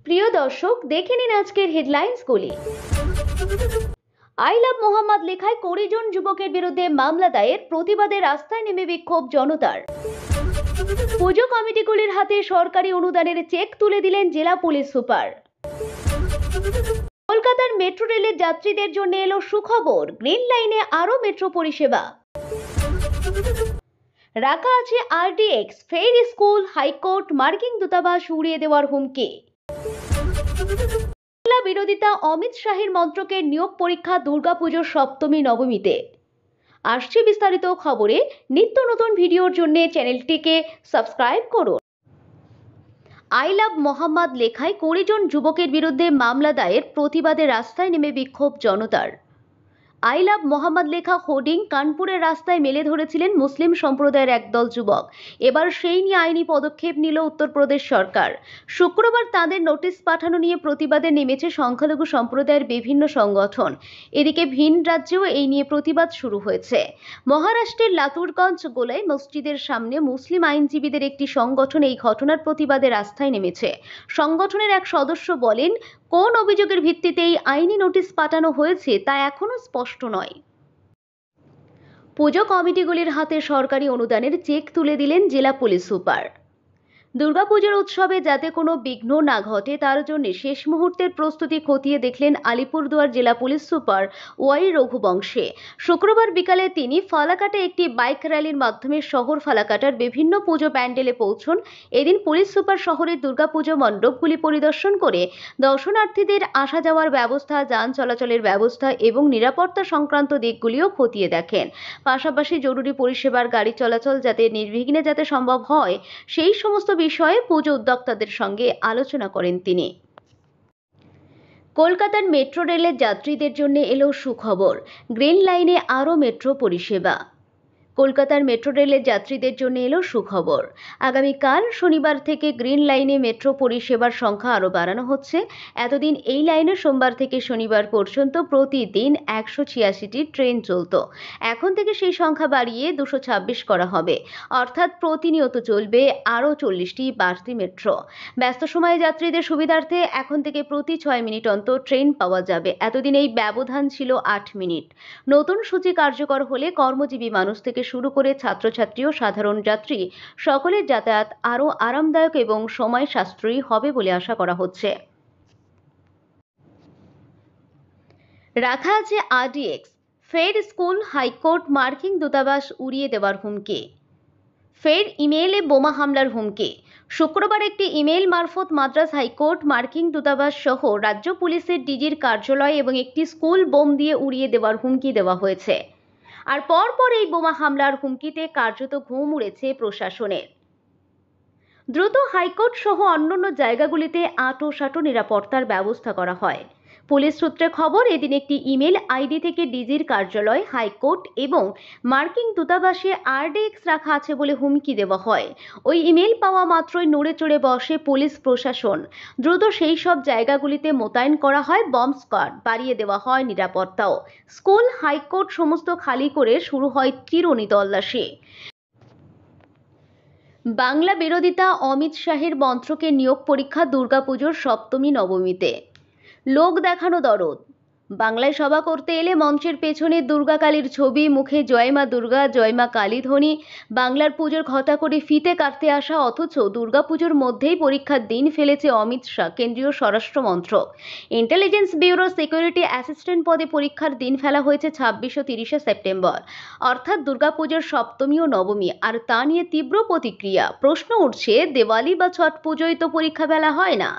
প্রিয় দর্শক, দেখে নিন আজকের হেডলাইন্সগুলি। আই লাভ মোহাম্মদ লেখায় 20 জন যুবকের বিরুদ্ধে মামলা দায়ের, প্রতিবাদে রাস্তায় নেমে বিক্ষোভ জনতার। পুজো কমিটিগুলির হাতে সরকারি অনুদানের চেক তুলে দিলেন জেলা পুলিশ সুপার। কলকাতার মেট্রো রেলের যাত্রীদের জন্য এলো সুখবর, গ্রিন লাইনে আরো মেট্রো পরিষেবা। রাখা আছে আরডিএক্স, ফের স্কুল, হাইকোর্ট, মার্কিন দূতাবাস উড়িয়ে দেওয়ার হুমকি। বাংলা বিরোধিতা অমিত শাহের মন্ত্রকে নিয়োগ পরীক্ষা দুর্গাপুজোর সপ্তমী নবমীতে। আসছে বিস্তারিত খবরে। নিত্য নতুন ভিডিওর জন্য চ্যানেলটিকে সাবস্ক্রাইব করুন। আই লাভ মোহাম্মদ লেখায় 20 জন যুবকের বিরুদ্ধে মামলা দায়ের, প্রতিবাদে রাস্তায় নেমে বিক্ষোভ জনতার। আই লাভ মোহাম্মদ লেখা হোর্ডিং কানপুরের রাস্তায় মেলে ধরেছিলেন মুসলিম সম্প্রদায়ের একদল যুবক। এবার সেই নিয়ে আইনি পদক্ষেপ নিল উত্তরপ্রদেশ সরকার। শুক্রবার তাদের নোটিশ পাঠানো নিয়ে প্রতিবাদে নেমেছে সংখ্যালঘু সম্প্রদায়ের বিভিন্ন সংগঠন। এদিকে ভিন রাজ্যেও এই নিয়ে প্রতিবাদ শুরু হয়েছে। মহারাষ্ট্রের লাতুরগঞ্জ গোলাই মসজিদের সামনে মুসলিম আইনজীবীদের একটি সংগঠন এই ঘটনার প্রতিবাদে রাস্তায় নেমেছে। সংগঠনের এক সদস্য বলেন, কোন অভিযোগের ভিত্তিতে এই আইনি নোটিশ পাঠানো হয়েছে তা এখনো স্পষ্ট নয়। পুজো কমিটিগুলির হাতে সরকারি অনুদানের চেক তুলে দিলেন জেলা পুলিশ সুপার। দুর্গাপুজোর উৎসবে যাতে কোনো বিঘ্ন না ঘটে তার জন্য শেষ মুহূর্তের প্রস্তুতি খতিয়ে দেখলেন আলিপুরদুয়ার জেলা পুলিশ সুপার ওয়াই রঘুবংশে। শুক্রবার বিকালে তিনি ফালাকাটে একটি বাইক র্যালির মাধ্যমে শহর ফালাকাটার বিভিন্ন পুজো প্যান্ডেলে পৌঁছন। এদিন পুলিশ সুপার শহরের দুর্গাপুজো মণ্ডপগুলি পরিদর্শন করে দর্শনার্থীদের আসা যাওয়ার ব্যবস্থা, যান চলাচলের ব্যবস্থা এবং নিরাপত্তা সংক্রান্ত দিকগুলিও খতিয়ে দেখেন। পাশাপাশি জরুরি পরিষেবার গাড়ি চলাচল যাতে নির্বিঘ্নে যাতে সম্ভব হয় সেই সমস্ত বিষয়ে পুজো উদ্যোক্তাদের সঙ্গে আলোচনা করেন তিনি। কলকাতার মেট্রো রেলের যাত্রীদের জন্য এলো সুখবর, গ্রিন লাইনে আরও মেট্রো পরিষেবা। কলকাতার মেট্রো রেলের যাত্রীদের জন্য এলো সুখবর। আগামীকাল শনিবার থেকে গ্রিন লাইনে মেট্রো পরিষেবার সংখ্যা আরও বাড়ানো হচ্ছে। এতদিন এই লাইনে সোমবার থেকে শনিবার পর্যন্ত প্রতিদিন 186টি ট্রেন চলত। এখন থেকে সেই সংখ্যা বাড়িয়ে 226 করা হবে, অর্থাৎ প্রতিনিয়ত চলবে আরও 40টি বাড়তি মেট্রো। ব্যস্ত সময়ে যাত্রীদের সুবিধার্থে এখন থেকে প্রতি 6 মিনিট অন্তর ট্রেন পাওয়া যাবে। এতদিন এই ব্যবধান ছিল 8 মিনিট। নতুন সূচি কার্যকর হলে কর্মজীবী মানুষ থেকে শুরু করে ছাত্রছাত্রী ও সাধারণ যাত্রী সকলের যাতায়াত আরও আরামদায়ক এবং সময় সাশ্রয়ী হবে বলে আশা করা হচ্ছে। রাখা আছে আরডিএক্স, ফের স্কুল, হাইকোর্ট, মার্কিন দূতাবাস উড়িয়ে দেওয়ার হুমকি। ফের ইমেইলে বোমা হামলার হুমকি। শুক্রবার একটি ইমেইল মারফত মাদ্রাস হাইকোর্ট, মার্কিন দূতাবাস সহ রাজ্য পুলিশের ডিজির কার্যালয় এবং একটি স্কুল বোম দিয়ে উড়িয়ে দেওয়ার হুমকি দেওয়া হয়েছে। আর পরপর এই বোমা হামলার হুমকিতে কার্যত ঘুম উড়েছে প্রশাসনের। দ্রুত হাইকোর্ট সহ অন্যান্য জায়গাগুলিতে আঁটোসাঁটো নিরাপত্তার ব্যবস্থা করা হয়। পুলিশ সূত্রে খবর, এদিন একটি ইমেল আইডি থেকে ডিজির কার্যালয়, হাইকোর্ট এবং মার্কিন দূতাবাসে আরডিএক্স রাখা আছে বলে হুমকি দেওয়া হয়। ওই ইমেল পাওয়া মাত্রই নড়ে চড়ে বসে পুলিশ প্রশাসন। দ্রুত সেই সব জায়গাগুলিতে মোতায়েন করা হয় বম্ব স্কোয়াড, বাড়িয়ে দেওয়া হয় নিরাপত্তাও। স্কুল, হাইকোর্ট সমস্ত খালি করে শুরু হয় চিরুনি তল্লাশি। বাংলা বিরোধিতা অমিত শাহের মন্ত্রকে নিয়োগ পরীক্ষা দুর্গাপুজোর সপ্তমী নবমীতে। লোক দেখানো দরদ। বাংলায় সভা করতে এলে মঞ্চের পেছনে দুর্গা কালীর ছবি, মুখে জয় মা দুর্গা, জয় মা কালী ধ্বনি, বাংলার পুজোর ঘটা করে ফিতে কাটতে আসা, অথচ দুর্গাপুজোর মধ্যেই পরীক্ষার দিন ফেলেছে অমিত শাহ, কেন্দ্রীয় স্বরাষ্ট্র মন্ত্রক। ইন্টেলিজেন্স ব্যুরো সিকিউরিটি অ্যাসিস্ট্যান্ট পদে পরীক্ষার দিন ফেলা হয়েছে 26 ও 30 সেপ্টেম্বর, অর্থাৎ দুর্গাপুজোর সপ্তমী ও নবমী। আর তা নিয়ে তীব্র প্রতিক্রিয়া। প্রশ্ন উঠছে, দেওয়ালি বা ছট পুজোয় তো পরীক্ষা ফেলা হয় না।